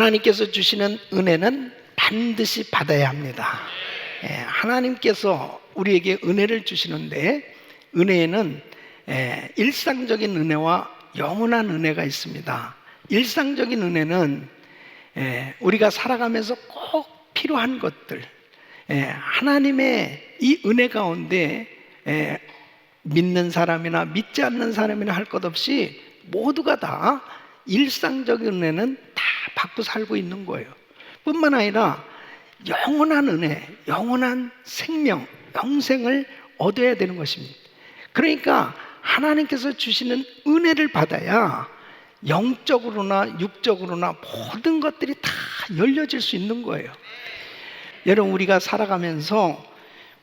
하나님께서 주시는 은혜는 반드시 받아야 합니다. 하나님께서 우리에게 은혜를 주시는데 은혜에는 일상적인 은혜와 영원한 은혜가 있습니다. 일상적인 은혜는 우리가 살아가면서 꼭 필요한 것들, 하나님의 이 은혜 가운데 믿는 사람이나 믿지 않는 사람이나 할 것 없이 모두가 다 일상적인 은혜는 다 받고 살고 있는 거예요. 뿐만 아니라 영원한 은혜, 영원한 생명, 영생을 얻어야 되는 것입니다. 그러니까 하나님께서 주시는 은혜를 받아야 영적으로나 육적으로나 모든 것들이 다 열려질 수 있는 거예요. 여러분, 우리가 살아가면서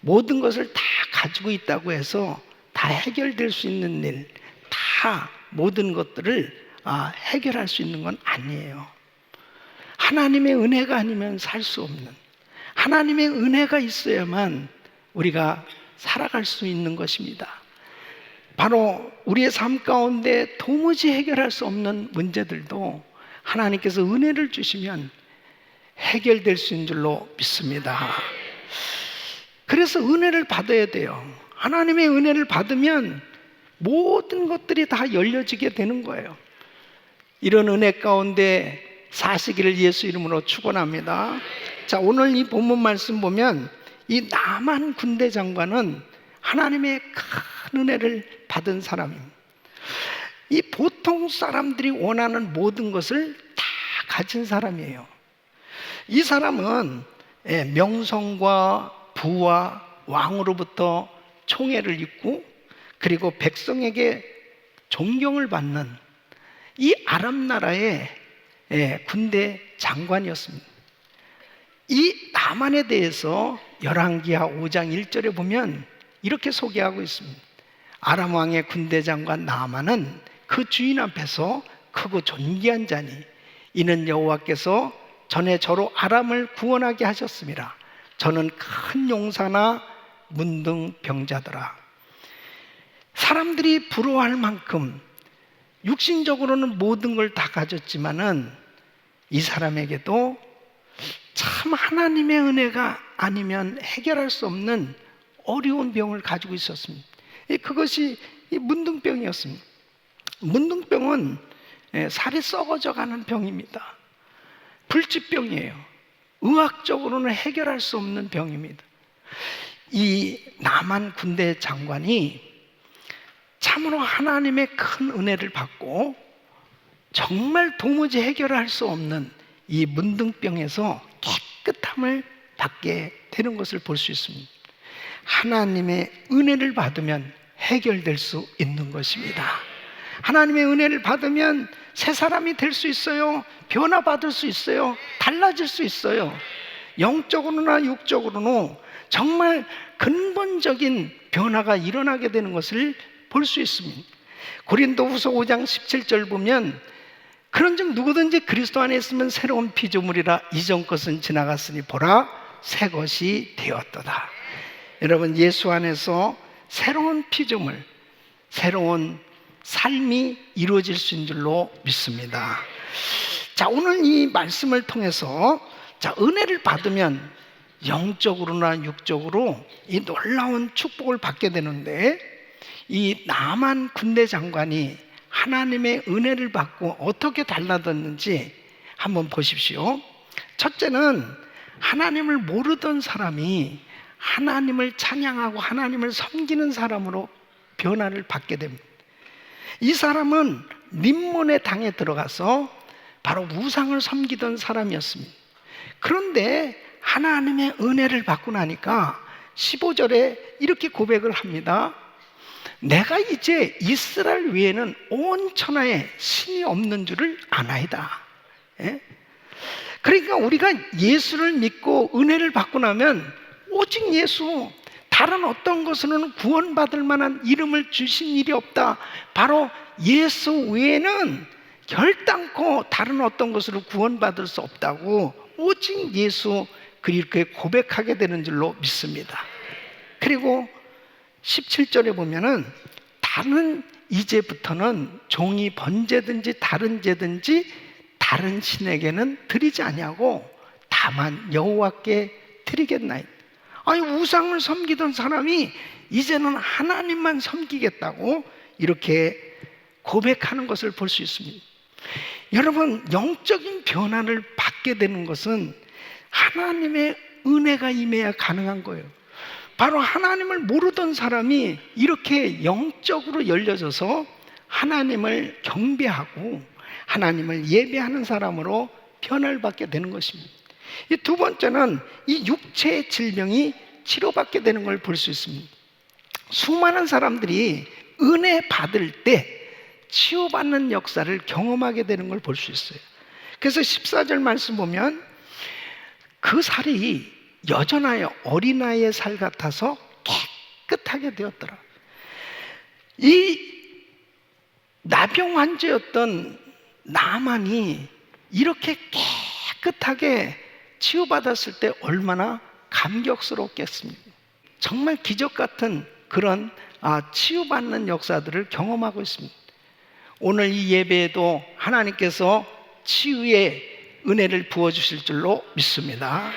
모든 것을 다 가지고 있다고 해서 다 해결될 수 있는 일, 다 모든 것들을 해결할 수 있는 건 아니에요. 하나님의 은혜가 아니면 살 수 없는, 하나님의 은혜가 있어야만 우리가 살아갈 수 있는 것입니다. 바로 우리의 삶 가운데 도무지 해결할 수 없는 문제들도 하나님께서 은혜를 주시면 해결될 수 있는 줄로 믿습니다. 그래서 은혜를 받아야 돼요. 하나님의 은혜를 받으면 모든 것들이 다 열려지게 되는 거예요. 이런 은혜 가운데 사시기를 예수 이름으로 축원합니다. 자, 오늘 이 본문 말씀 보면 이 나만 군대 장관은 하나님의 큰 은혜를 받은 사람입니다. 이 보통 사람들이 원하는 모든 것을 다 가진 사람이에요. 이 사람은 명성과 부와 왕으로부터 총애를 입고 그리고 백성에게 존경을 받는 이 아람 나라의 군대 장관이었습니다. 이 나만에 대해서 열왕기하 5장 1절에 보면 이렇게 소개하고 있습니다. 아람 왕의 군대 장관 나만은 그 주인 앞에서 크고 존귀한 자니 이는 여호와께서 전에 저로 아람을 구원하게 하셨습니다. 저는 큰 용사나 문둥병자더라. 사람들이 부러워할 만큼 육신적으로는 모든 걸 다 가졌지만은 이 사람에게도 참 하나님의 은혜가 아니면 해결할 수 없는 어려운 병을 가지고 있었습니다. 그것이 이 문둥병이었습니다. 문둥병은 살이 썩어져 가는 병입니다. 불치병이에요. 의학적으로는 해결할 수 없는 병입니다. 이 나만 군대 장관이 참으로 하나님의 큰 은혜를 받고 정말 도무지 해결할 수 없는 이 문둥병에서 깨끗함을 받게 되는 것을 볼 수 있습니다. 하나님의 은혜를 받으면 해결될 수 있는 것입니다. 하나님의 은혜를 받으면 새 사람이 될 수 있어요. 변화받을 수 있어요. 달라질 수 있어요. 영적으로나 육적으로나 정말 근본적인 변화가 일어나게 되는 것을 볼 수 있습니다. 고린도후서 5장 17절 보면 그런즉 누구든지 그리스도 안에 있으면 새로운 피조물이라 이전 것은 지나갔으니 보라 새 것이 되었도다. 여러분, 예수 안에서 새로운 피조물, 새로운 삶이 이루어질 수 있는 줄로 믿습니다. 자, 오늘 이 말씀을 통해서 은혜를 받으면 영적으로나 육적으로 이 놀라운 축복을 받게 되는데 이 나만 군대 장관이 하나님의 은혜를 받고 어떻게 달라졌는지 한번 보십시오. 첫째는 하나님을 모르던 사람이 하나님을 찬양하고 하나님을 섬기는 사람으로 변화를 받게 됩니다. 이 사람은 림몬의 당에 들어가서 바로 우상을 섬기던 사람이었습니다. 그런데 하나님의 은혜를 받고 나니까 15절에 이렇게 고백을 합니다. 내가 이제 이스라엘 외에는 온 천하에 신이 없는 줄을 아나이다. 그러니까 우리가 예수를 믿고 은혜를 받고 나면 오직 예수, 다른 어떤 것으로는 구원받을 만한 이름을 주신 일이 없다. 바로 예수 외에는 결단코 다른 어떤 것으로 구원받을 수 없다고 오직 예수 그렇게 고백하게 되는 줄로 믿습니다. 그리고 17절에 보면은 다른 이제부터는 종이 번제든지 다른 제든지 다 다른 신에게는 드리지 아니하고 다만 여호와께 드리겠나이다. 아니, 우상을 섬기던 사람이 이제는 하나님만 섬기겠다고 이렇게 고백하는 것을 볼 수 있습니다. 여러분, 영적인 변화를 받게 되는 것은 하나님의 은혜가 임해야 가능한 거예요. 바로 하나님을 모르던 사람이 이렇게 영적으로 열려져서 하나님을 경배하고 하나님을 예배하는 사람으로 변화를 받게 되는 것입니다. 이 두 번째는 이 육체의 질병이 치료받게 되는 걸 볼 수 있습니다. 수많은 사람들이 은혜 받을 때 치유받는 역사를 경험하게 되는 걸 볼 수 있어요. 그래서 14절 말씀 보면 그 살이 여전하여 어린아이의 살 같아서 깨끗하게 되었더라. 이 나병 환자였던 나만이 이렇게 깨끗하게 치유받았을 때 얼마나 감격스럽겠습니까? 정말 기적 같은 그런 치유받는 역사들을 경험하고 있습니다. 오늘 이 예배에도 하나님께서 치유의 은혜를 부어주실 줄로 믿습니다.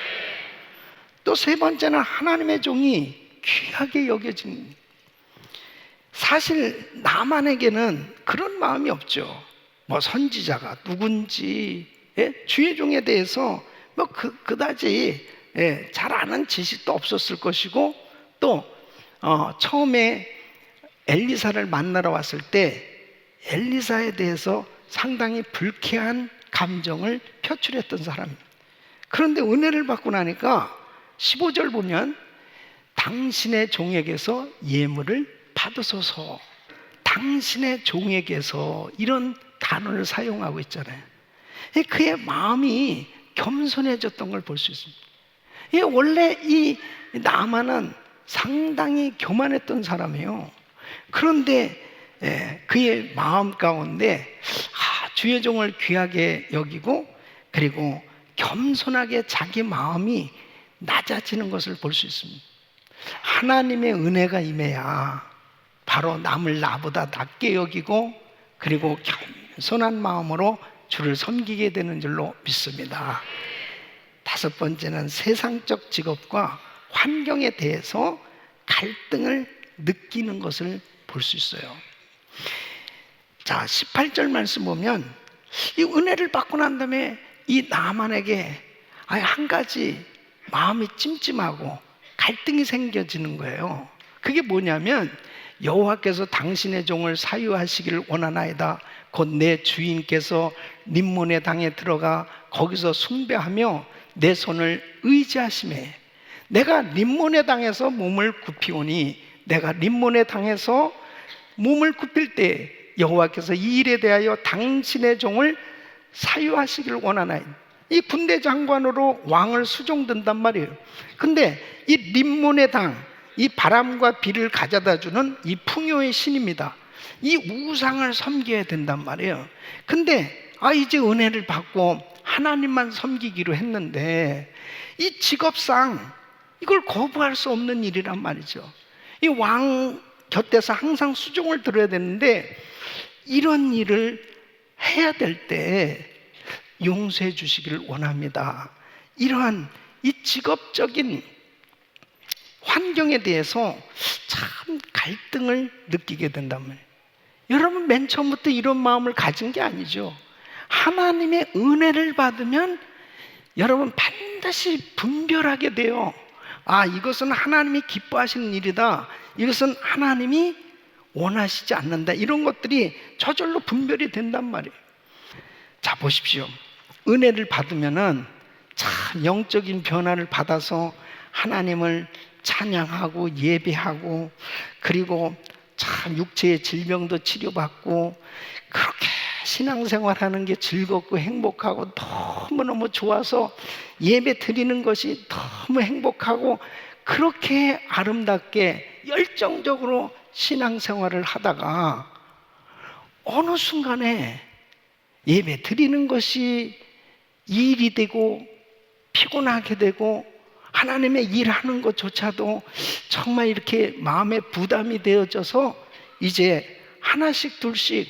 또 세 번째는 하나님의 종이 귀하게 여겨집니다. 사실 나만에게는 그런 마음이 없죠. 뭐 선지자가 누군지 주의 종에 대해서 뭐 그다지 잘 아는 지식도 없었을 것이고, 또 처음에 엘리사를 만나러 왔을 때 엘리사에 대해서 상당히 불쾌한 감정을 표출했던 사람입니다. 그런데 은혜를 받고 나니까 15절 보면 당신의 종에게서 예물을 받으소서, 당신의 종에게서 이런 단어를 사용하고 있잖아요. 그의 마음이 겸손해졌던 걸 볼 수 있습니다. 원래 이 나만은 상당히 교만했던 사람이에요. 그런데 그의 마음 가운데 주의 종을 귀하게 여기고, 그리고 겸손하게 자기 마음이 낮아지는 것을 볼 수 있습니다. 하나님의 은혜가 임해야 바로 남을 나보다 낮게 여기고, 그리고 겸손한 마음으로 주를 섬기게 되는 줄로 믿습니다. 다섯 번째는 세상적 직업과 환경에 대해서 갈등을 느끼는 것을 볼 수 있어요. 자, 18절 말씀 보면 이 은혜를 받고 난 다음에 이 나만에게 한 가지 마음이 찜찜하고 갈등이 생겨지는 거예요. 그게 뭐냐면 여호와께서 당신의 종을 사유하시기를 원하나이다. 곧 내 주인께서 림몬의 당에 들어가 거기서 숭배하며 내 손을 의지하심에 내가 림몬의 당에서 몸을 굽히오니 내가 림몬의 당에서 몸을 굽힐 때 여호와께서 이 일에 대하여 당신의 종을 사유하시기를 원하나이다. 이 군대 장관으로 왕을 수종든단 말이에요. 근데 이 림몬의 당, 이 바람과 비를 가져다 주는 이 풍요의 신입니다. 이 우상을 섬겨야 된단 말이에요. 근데 이제 은혜를 받고 하나님만 섬기기로 했는데 이 직업상 이걸 거부할 수 없는 일이란 말이죠. 이 왕 곁에서 항상 수종을 들어야 되는데 이런 일을 해야 될 때 용서해 주시기를 원합니다. 이러한 이 직업적인 환경에 대해서 참 갈등을 느끼게 된단 말이에요. 여러분, 맨 처음부터 이런 마음을 가진 게 아니죠. 하나님의 은혜를 받으면 여러분 반드시 분별하게 돼요. 이것은 하나님이 기뻐하시는 일이다, 이것은 하나님이 원하시지 않는다, 이런 것들이 저절로 분별이 된단 말이에요. 자, 보십시오. 은혜를 받으면은 참 영적인 변화를 받아서 하나님을 찬양하고 예배하고, 그리고 참 육체의 질병도 치료받고, 그렇게 신앙생활하는 게 즐겁고 행복하고 너무너무 좋아서 예배 드리는 것이 너무 행복하고, 그렇게 아름답게 열정적으로 신앙생활을 하다가 어느 순간에 예배 드리는 것이 일이 되고 피곤하게 되고 하나님의 일하는 것조차도 정말 이렇게 마음에 부담이 되어져서 이제 하나씩 둘씩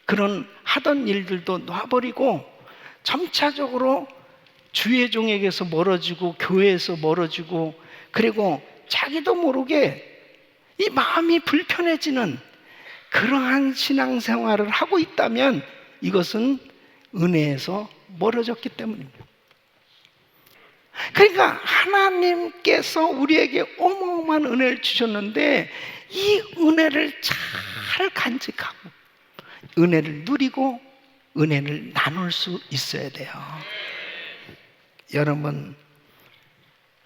그런 하던 일들도 놔버리고 점차적으로 주의 종에게서 멀어지고 교회에서 멀어지고, 그리고 자기도 모르게 이 마음이 불편해지는 그러한 신앙생활을 하고 있다면 이것은 은혜에서 멀어졌기 때문입니다. 그러니까 하나님께서 우리에게 어마어마한 은혜를 주셨는데 이 은혜를 잘 간직하고 은혜를 누리고 은혜를 나눌 수 있어야 돼요. 여러분,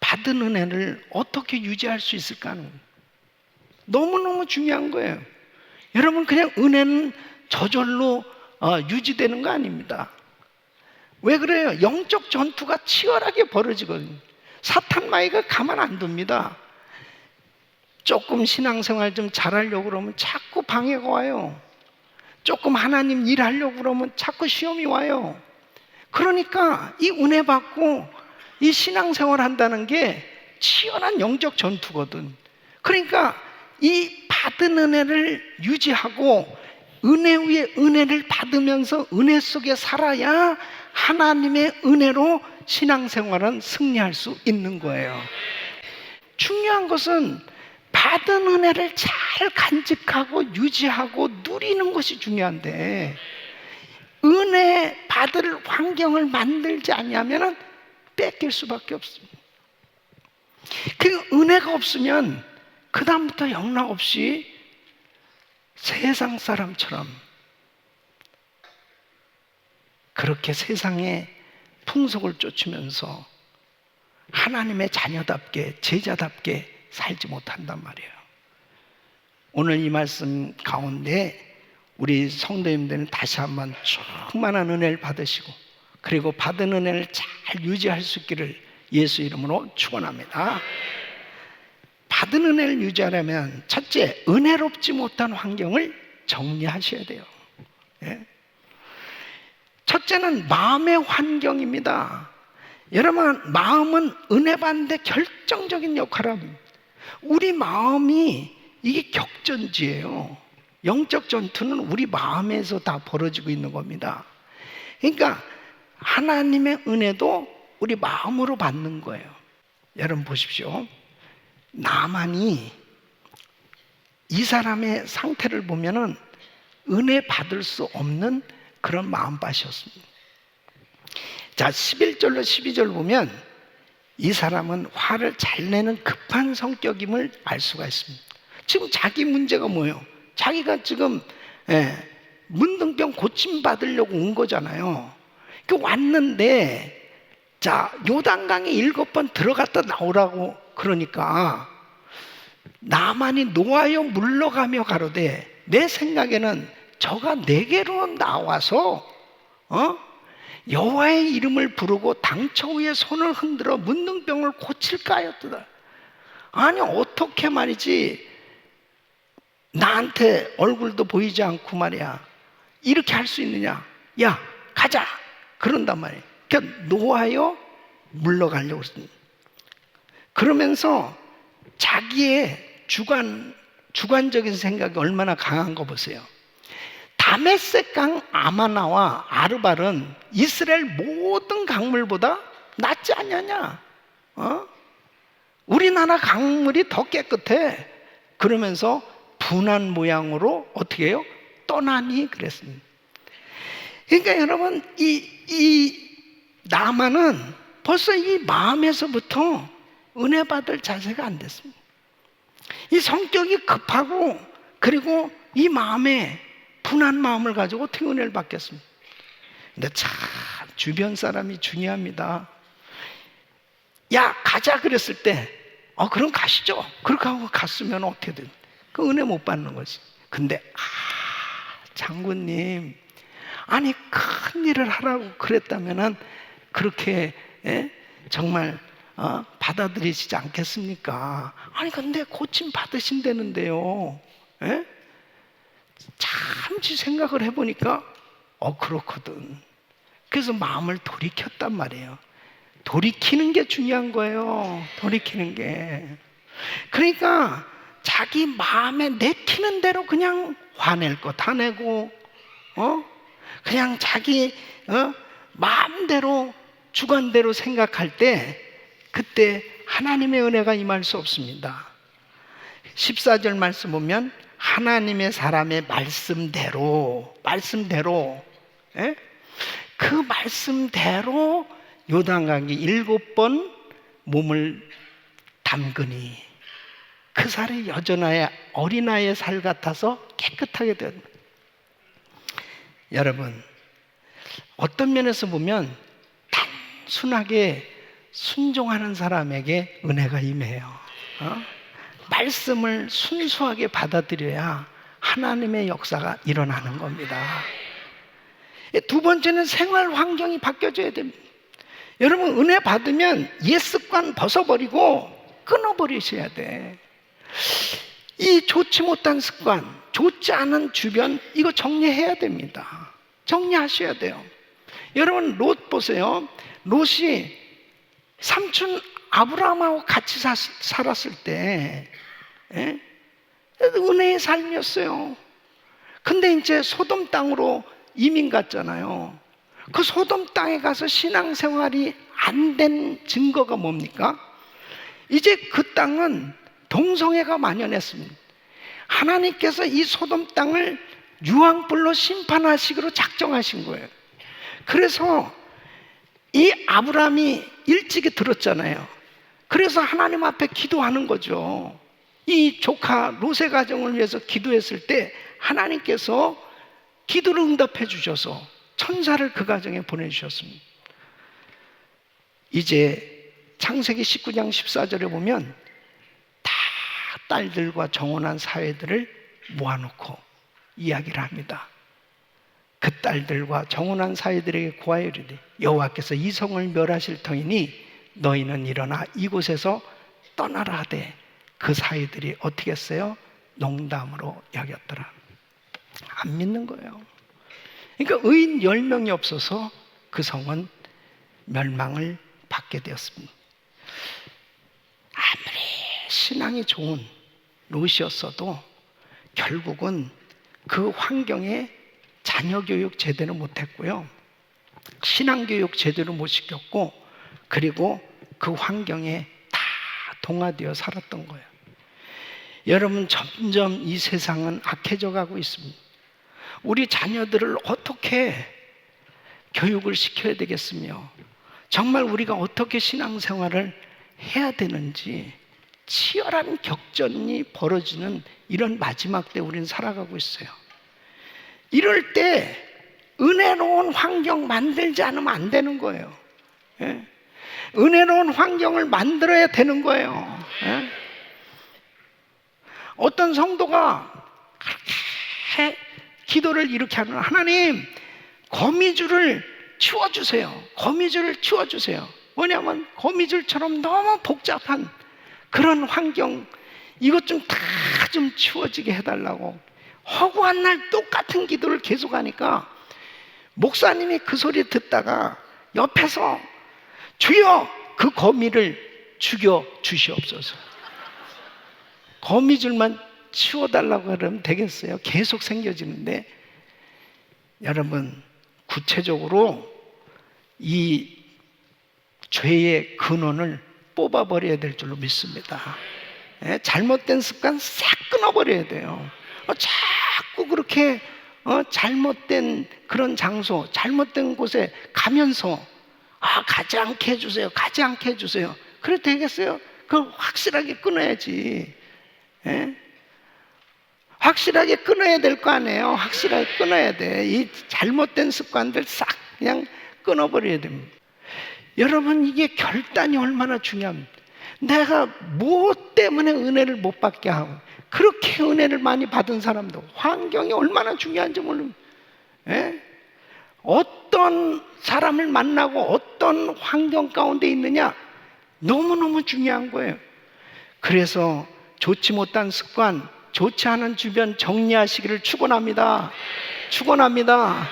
받은 은혜를 어떻게 유지할 수 있을까 하는 거예요. 너무너무 중요한 거예요. 여러분, 그냥 은혜는 저절로 유지되는 거 아닙니다. 왜 그래요? 영적 전투가 치열하게 벌어지거든요. 사탄 마귀가 가만 안 둡니다. 조금 신앙생활 좀 잘하려고 그러면 자꾸 방해가 와요. 조금 하나님 일하려고 그러면 자꾸 시험이 와요. 그러니까 이 은혜 받고 이 신앙생활 한다는 게 치열한 영적 전투거든. 그러니까 이 받은 은혜를 유지하고 은혜 위에 은혜를 받으면서 은혜 속에 살아야 하나님의 은혜로 신앙생활은 승리할 수 있는 거예요. 중요한 것은 받은 은혜를 잘 간직하고 유지하고 누리는 것이 중요한데, 은혜 받을 환경을 만들지 않으면 뺏길 수밖에 없습니다. 그 은혜가 없으면 그 다음부터 영락없이 세상 사람처럼 그렇게 세상의 풍속을 쫓으면서 하나님의 자녀답게 제자답게 살지 못한단 말이에요. 오늘 이 말씀 가운데 우리 성도님들은 다시 한번 충만한 은혜를 받으시고 그리고 받은 은혜를 잘 유지할 수 있기를 예수 이름으로 축원합니다. 받은 은혜를 유지하려면 첫째, 은혜롭지 못한 환경을 정리하셔야 돼요. 예? 첫째는 마음의 환경입니다. 여러분, 마음은 은혜 받는데 결정적인 역할을 합니다. 우리 마음이 이게 격전지예요. 영적 전투는 우리 마음에서 다 벌어지고 있는 겁니다. 그러니까 하나님의 은혜도 우리 마음으로 받는 거예요. 여러분 보십시오. 나만이 이 사람의 상태를 보면은 은혜 받을 수 없는 그런 마음밭이었습니다. 자, 11절로 12절 보면 이 사람은 화를 잘 내는 급한 성격임을 알 수가 있습니다. 지금 자기 문제가 뭐예요? 자기가 지금 문둥병 고침 받으려고 온 거잖아요. 그 왔는데 자, 요단강에 7번 들어갔다 나오라고 그러니까 나만이 노하여 물러가며 가로되, 내 생각에는 저가 내게로 나와서 여호와의 이름을 부르고 당처 위에 손을 흔들어 문둥병을 고칠까 하였도다. 아니 어떻게 말이지, 나한테 얼굴도 보이지 않고 말이야 이렇게 할 수 있느냐. 야 가자 그런단 말이에요. 그러니까 노하여 물러가려고 했습니다. 그러면서 자기의 주관적인 생각이 얼마나 강한 거 보세요. 다메섹 강 아마나와 아르발은 이스라엘 모든 강물보다 낫지 않냐냐. 우리나라 강물이 더 깨끗해. 그러면서 분한 모양으로 어떻게 해요? 떠나니 그랬습니다. 그러니까 여러분, 이 나만은 벌써 이 마음에서부터 은혜 받을 자세가 안 됐습니다. 이 성격이 급하고 그리고 이 마음에 분한 마음을 가지고 어떻게 은혜를 받겠습니까? 근데 참 주변 사람이 중요합니다. 야 가자 그랬을 때 그럼 가시죠. 그렇게 하고 갔으면 어떻게 돼? 그 은혜 못 받는 거지. 근데 장군님, 아니 큰 일을 하라고 그랬다면은 그렇게 정말 받아들이시지 않겠습니까? 아니 근데 고침 받으신다는데요. 잠시 생각을 해보니까 그렇거든. 그래서 마음을 돌이켰단 말이에요. 돌이키는 게 중요한 거예요. 돌이키는 게. 그러니까 자기 마음에 내키는 대로 그냥 화낼 거 다 내고 그냥 자기 마음대로 주관대로 생각할 때 그때 하나님의 은혜가 임할 수 없습니다. 14절 말씀 보면 하나님의 사람의 말씀대로 예? 그 말씀대로 요단강에 7번 몸을 담그니 그 살이 여전하여 어린아이의 살 같아서 깨끗하게 됩니다. 여러분, 어떤 면에서 보면 단순하게 순종하는 사람에게 은혜가 임해요. 말씀을 순수하게 받아들여야 하나님의 역사가 일어나는 겁니다. 두 번째는 생활 환경이 바뀌어져야 됩니다. 여러분, 은혜 받으면 옛 습관 벗어버리고 끊어버리셔야 돼. 이 좋지 못한 습관, 좋지 않은 주변, 이거 정리해야 됩니다. 정리하셔야 돼요. 여러분, 롯 보세요. 롯이 삼촌 아브라함하고 같이 살았을 때 은혜의 삶이었어요. 근데 이제 소돔 땅으로 이민 갔잖아요. 그 소돔 땅에 가서 신앙생활이 안 된 증거가 뭡니까? 이제 그 땅은 동성애가 만연했습니다. 하나님께서 이 소돔 땅을 유황불로 심판하시기로 작정하신 거예요. 그래서 이 아브라함이 일찍이 들었잖아요. 그래서 하나님 앞에 기도하는 거죠. 이 조카 롯의 가정을 위해서 기도했을 때 하나님께서 기도를 응답해 주셔서 천사를 그 가정에 보내주셨습니다. 이제 창세기 19장 14절에 보면 다 딸들과 정혼한 사회들을 모아놓고 이야기를 합니다. 그 딸들과 정혼한 사회들에게 고하여 이르되 여호와께서 이 성을 멸하실 터이니 너희는 일어나 이곳에서 떠나라 하되 그 사회들이 어떻게 했어요? 농담으로 여겼더라. 안 믿는 거예요. 그러니까 의인 10명이 없어서 그 성은 멸망을 받게 되었습니다. 아무리 신앙이 좋은 롯이었어도 결국은 그 환경에 자녀 교육 제대로 못했고요, 신앙 교육 제대로 못 시켰고, 그리고 그 환경에 다 동화되어 살았던 거예요. 여러분, 점점 이 세상은 악해져 가고 있습니다. 우리 자녀들을 어떻게 교육을 시켜야 되겠으며, 정말 우리가 어떻게 신앙생활을 해야 되는지 치열한 격전이 벌어지는 이런 마지막 때 우리는 살아가고 있어요. 이럴 때 은혜로운 환경 만들지 않으면 안 되는 거예요. 예? 은혜로운 환경을 만들어야 되는 거예요. 예? 어떤 성도가 그렇게 기도를 이렇게 하는, 하나님 거미줄을 치워주세요. 거미줄을 치워주세요. 뭐냐면 거미줄처럼 너무 복잡한 그런 환경, 이것 좀 다 좀 치워지게 해달라고 허구한 날 똑같은 기도를 계속하니까 목사님이 그 소리 듣다가 옆에서 주여 그 거미를 죽여 주시옵소서. 거미줄만 치워달라고 하면 되겠어요? 계속 생겨지는데, 여러분 구체적으로 이 죄의 근원을 뽑아버려야 될 줄로 믿습니다. 잘못된 습관 싹 끊어버려야 돼요. 자꾸 그렇게 잘못된 그런 장소, 잘못된 곳에 가면서 가지 않게 해주세요, 가지 않게 해주세요. 그래도 되겠어요? 그걸 확실하게 끊어야지. 확실하게 끊어야 될 거 아니에요. 확실하게 끊어야 돼. 이 잘못된 습관들 싹 그냥 끊어버려야 됩니다. 여러분, 이게 결단이 얼마나 중요합니다. 내가 무엇 때문에 은혜를 못 받게 하고, 그렇게 은혜를 많이 받은 사람도 환경이 얼마나 중요한지 모릅니다. 어떤 사람을 만나고 어떤 환경 가운데 있느냐, 너무너무 중요한 거예요. 그래서 좋지 못한 습관, 좋지 않은 주변 정리하시기를 축원합니다. 축원합니다.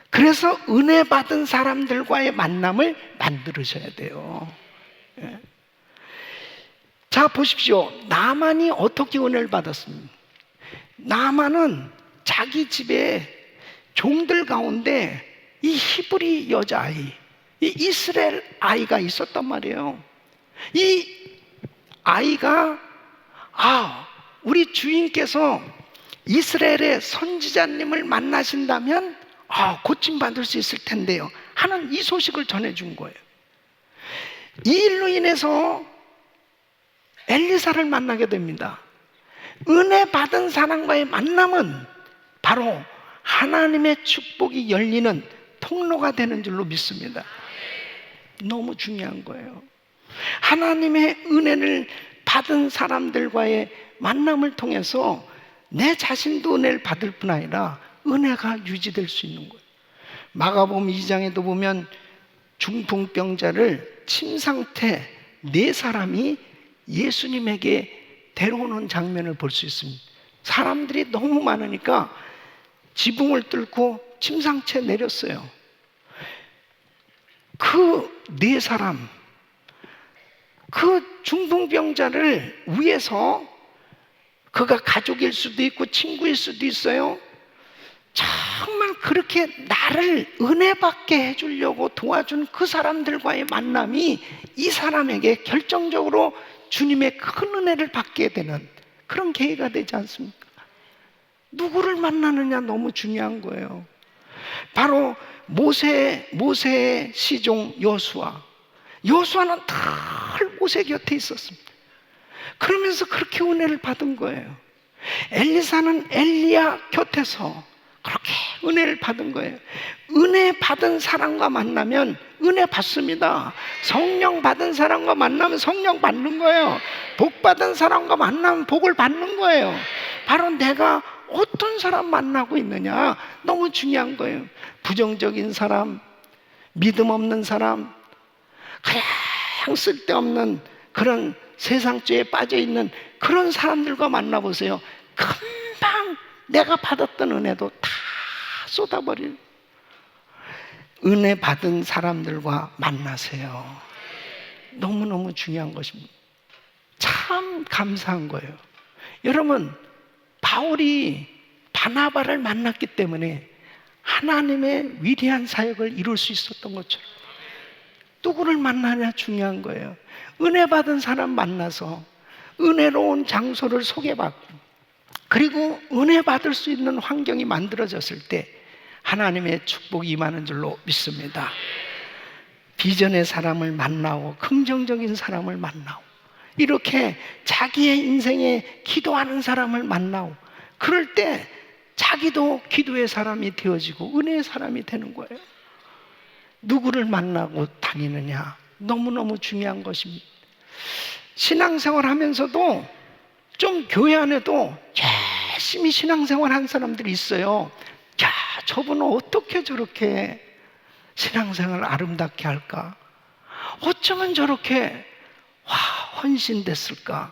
그래서 은혜 받은 사람들과의 만남을 만들으셔야 돼요. 자, 보십시오. 나만이 어떻게 은혜를 받았습니까? 나만은 자기 집에 종들 가운데 이 히브리 여자아이, 이 이스라엘 아이가 있었단 말이에요. 이 아이가 우리 주인께서 이스라엘의 선지자님을 만나신다면 고침받을 수 있을 텐데요 하는 이 소식을 전해준 거예요. 이 일로 인해서 엘리사를 만나게 됩니다. 은혜 받은 사람과의 만남은 바로 하나님의 축복이 열리는 통로가 되는 줄로 믿습니다. 너무 중요한 거예요. 하나님의 은혜를 받은 사람들과의 만남을 통해서 내 자신도 은혜를 받을 뿐 아니라 은혜가 유지될 수 있는 거예요. 마가복음 2장에도 보면 중풍병자를 침상태 4사람이 예수님에게 데려오는 장면을 볼 수 있습니다. 사람들이 너무 많으니까 지붕을 뚫고 침상채 내렸어요. 그 4사람, 그 중풍병자를 위해서, 그가 가족일 수도 있고 친구일 수도 있어요, 정말 그렇게 나를 은혜받게 해주려고 도와준 그 사람들과의 만남이 이 사람에게 결정적으로 주님의 큰 은혜를 받게 되는 그런 계기가 되지 않습니까? 누구를 만나느냐 너무 중요한 거예요. 바로 모세의 시종 여수아는 늘 모세 곁에 있었습니다. 그러면서 그렇게 은혜를 받은 거예요. 엘리사는 엘리야 곁에서 그렇게 은혜를 받은 거예요. 은혜 받은 사람과 만나면 은혜 받습니다. 성령 받은 사람과 만나면 성령 받는 거예요. 복 받은 사람과 만나면 복을 받는 거예요. 바로 내가 어떤 사람 만나고 있느냐 너무 중요한 거예요. 부정적인 사람, 믿음 없는 사람, 그냥 쓸데없는 그런 세상죄에 빠져있는 그런 사람들과 만나보세요. 금방 내가 받았던 은혜도 다 쏟아버릴. 은혜 받은 사람들과 만나세요. 너무너무 중요한 것입니다. 참 감사한 거예요. 여러분, 바울이 바나바를 만났기 때문에 하나님의 위대한 사역을 이룰 수 있었던 것처럼 누구를 만나냐 중요한 거예요. 은혜 받은 사람 만나서 은혜로운 장소를 소개받고, 그리고 은혜 받을 수 있는 환경이 만들어졌을 때 하나님의 축복이 임하는 줄로 믿습니다. 비전의 사람을 만나고 긍정적인 사람을 만나고 이렇게 자기의 인생에 기도하는 사람을 만나고, 그럴 때 자기도 기도의 사람이 되어지고 은혜의 사람이 되는 거예요. 누구를 만나고 다니느냐 너무너무 중요한 것입니다. 신앙생활 하면서도 좀 교회 안에도 열심히 신앙생활 한 사람들이 있어요. 야, 저분은 어떻게 저렇게 신앙생활을 아름답게 할까? 어쩌면 저렇게 헌신됐을까?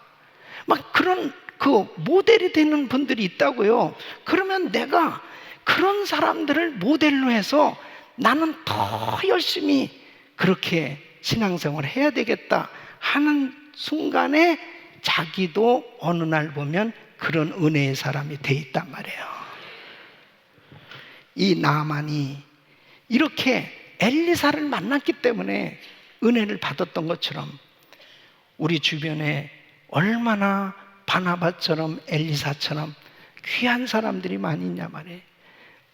막 그런 그 모델이 되는 분들이 있다고요. 그러면 내가 그런 사람들을 모델로 해서 나는 더 열심히 그렇게 신앙생활을 해야 되겠다 하는 순간에 자기도 어느 날 보면 그런 은혜의 사람이 돼 있단 말이에요. 이 나만이 이렇게 엘리사를 만났기 때문에 은혜를 받았던 것처럼 우리 주변에 얼마나 바나바처럼 엘리사처럼 귀한 사람들이 많이 있냐 말이에요.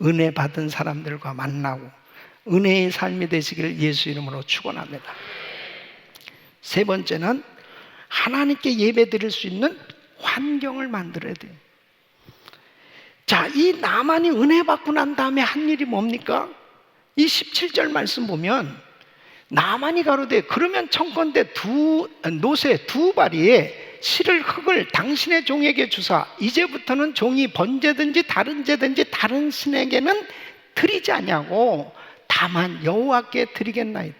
은혜 받은 사람들과 만나고 은혜의 삶이 되시기를 예수 이름으로 축원합니다. 세 번째는 하나님께 예배드릴 수 있는 환경을 만들어야 돼요. 자, 이 나만이 은혜 받고 난 다음에 한 일이 뭡니까? 이 17절 말씀 보면 나만이 가로되 그러면 청컨대 노새 2바리에 실을 흙을 당신의 종에게 주사 이제부터는 종이 번제든지 다른 제든지 다른 신에게는 드리지 아니하고 다만 여호와께 드리겠나이다.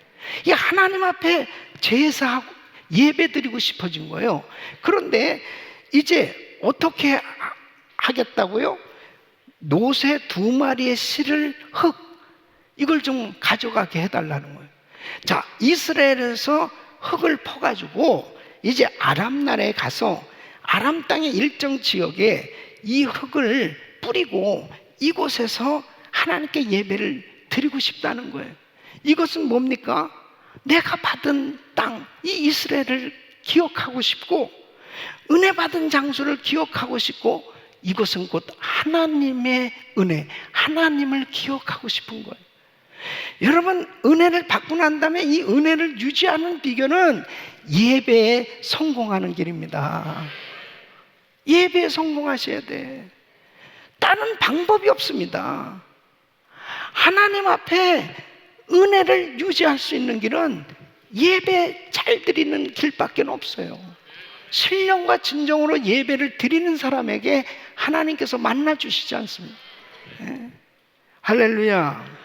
이 하나님 앞에 제사하고 예배 드리고 싶어진 거예요. 그런데 이제 어떻게 하겠다고요? 노새 2마리의 실을 흙, 이걸 좀 가져가게 해달라는 거예요. 자, 이스라엘에서 흙을 퍼가지고 이제 아람 나라에 가서 아람 땅의 일정 지역에 이 흙을 뿌리고 이곳에서 하나님께 예배를 드리고 싶다는 거예요. 이것은 뭡니까? 내가 받은 땅, 이 이스라엘을 기억하고 싶고, 은혜 받은 장소를 기억하고 싶고, 이것은 곧 하나님의 은혜, 하나님을 기억하고 싶은 거예요. 여러분, 은혜를 받고 난 다음에 이 은혜를 유지하는 비결은 예배에 성공하는 길입니다. 예배에 성공하셔야 돼. 다른 방법이 없습니다. 하나님 앞에 은혜를 유지할 수 있는 길은 예배 잘 드리는 길밖에 없어요. 신령과 진정으로 예배를 드리는 사람에게 하나님께서 만나주시지 않습니까? 네. 할렐루야.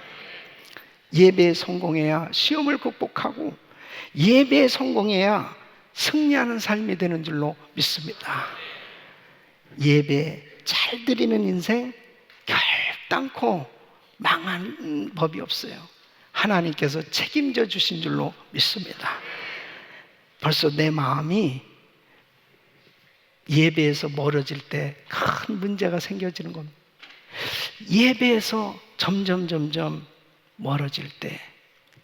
예배에 성공해야 시험을 극복하고, 예배에 성공해야 승리하는 삶이 되는 줄로 믿습니다. 예배 잘 드리는 인생 결단코 망한 법이 없어요. 하나님께서 책임져 주신 줄로 믿습니다. 벌써 내 마음이 예배에서 멀어질 때 큰 문제가 생겨지는 겁니다. 예배에서 점점 멀어질 때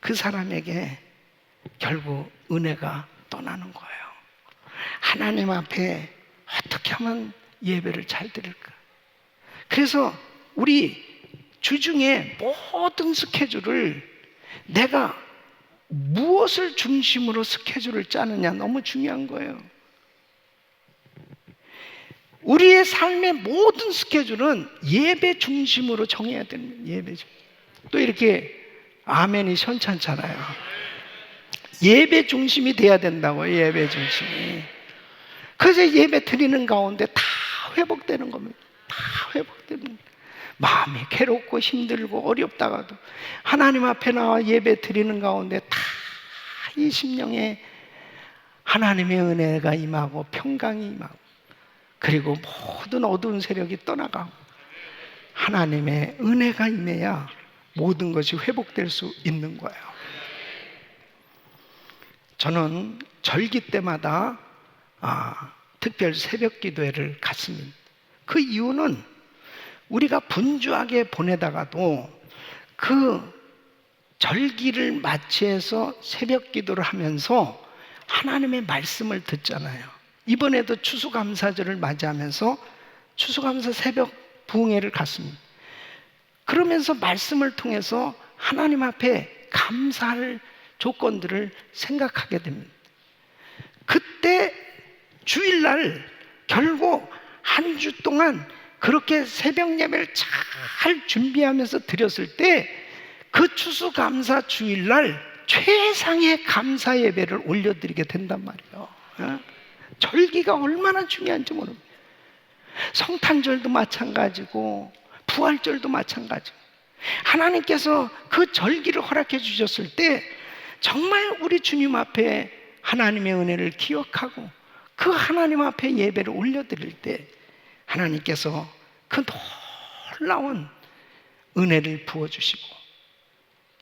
그 사람에게 결국 은혜가 떠나는 거예요. 하나님 앞에 어떻게 하면 예배를 잘 드릴까? 그래서 우리 주중에 모든 스케줄을 내가 무엇을 중심으로 스케줄을 짜느냐 너무 중요한 거예요. 우리의 삶의 모든 스케줄은 예배 중심으로 정해야 됩니다. 예배 중심. 또 이렇게 아멘이 현찮잖아요. 예배 중심이 돼야 된다고요. 예배 중심이. 그래서 예배 드리는 가운데 다 회복되는 겁니다. 다 회복되는 겁니다. 마음이 괴롭고 힘들고 어렵다가도 하나님 앞에 나와 예배 드리는 가운데 다 이 심령에 하나님의 은혜가 임하고 평강이 임하고, 그리고 모든 어두운 세력이 떠나가고 하나님의 은혜가 임해야 모든 것이 회복될 수 있는 거예요. 저는 절기 때마다 특별 새벽 기도회를 갔습니다. 그 이유는 우리가 분주하게 보내다가도 그 절기를 맞이해서 새벽 기도를 하면서 하나님의 말씀을 듣잖아요. 이번에도 추수감사절을 맞이하면서 추수감사 새벽 부흥회를 갔습니다. 그러면서 말씀을 통해서 하나님 앞에 감사할 조건들을 생각하게 됩니다. 그때 주일날 결국 한 주 동안 그렇게 새벽 예배를 잘 준비하면서 드렸을 때 그 추수감사 주일날 최상의 감사 예배를 올려드리게 된단 말이에요. 절기가 얼마나 중요한지 모릅니다. 성탄절도 마찬가지고 부활절도 마찬가지고, 하나님께서 그 절기를 허락해 주셨을 때 정말 우리 주님 앞에 하나님의 은혜를 기억하고 그 하나님 앞에 예배를 올려드릴 때 하나님께서 그 놀라운 은혜를 부어주시고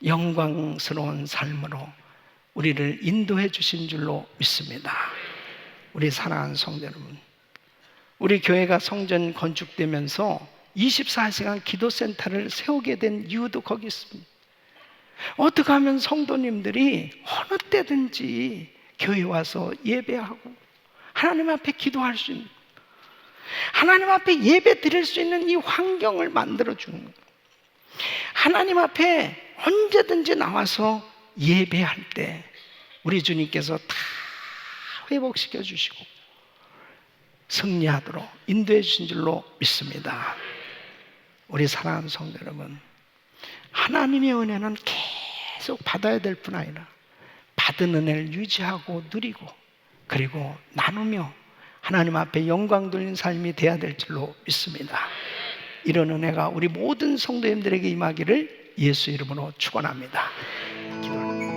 영광스러운 삶으로 우리를 인도해 주신 줄로 믿습니다. 우리 사랑하는 성도 여러분, 우리 교회가 성전 건축되면서 24시간 기도센터를 세우게 된 이유도 거기 있습니다. 어떻게 하면 성도님들이 어느 때든지 교회 와서 예배하고 하나님 앞에 기도할 수 있는, 하나님 앞에 예배 드릴 수 있는 이 환경을 만들어주는 거예요. 하나님 앞에 언제든지 나와서 예배할 때 우리 주님께서 다 회복시켜 주시고 승리하도록 인도해 주신 줄로 믿습니다. 우리 사랑하는 성도 여러분, 하나님의 은혜는 계속 받아야 될 뿐 아니라 받은 은혜를 유지하고 누리고 그리고 나누며 하나님 앞에 영광 돌리는 삶이 되어야 될 줄로 믿습니다. 이런 은혜가 우리 모든 성도님들에게 임하기를 예수 이름으로 축원합니다. 기도합니다.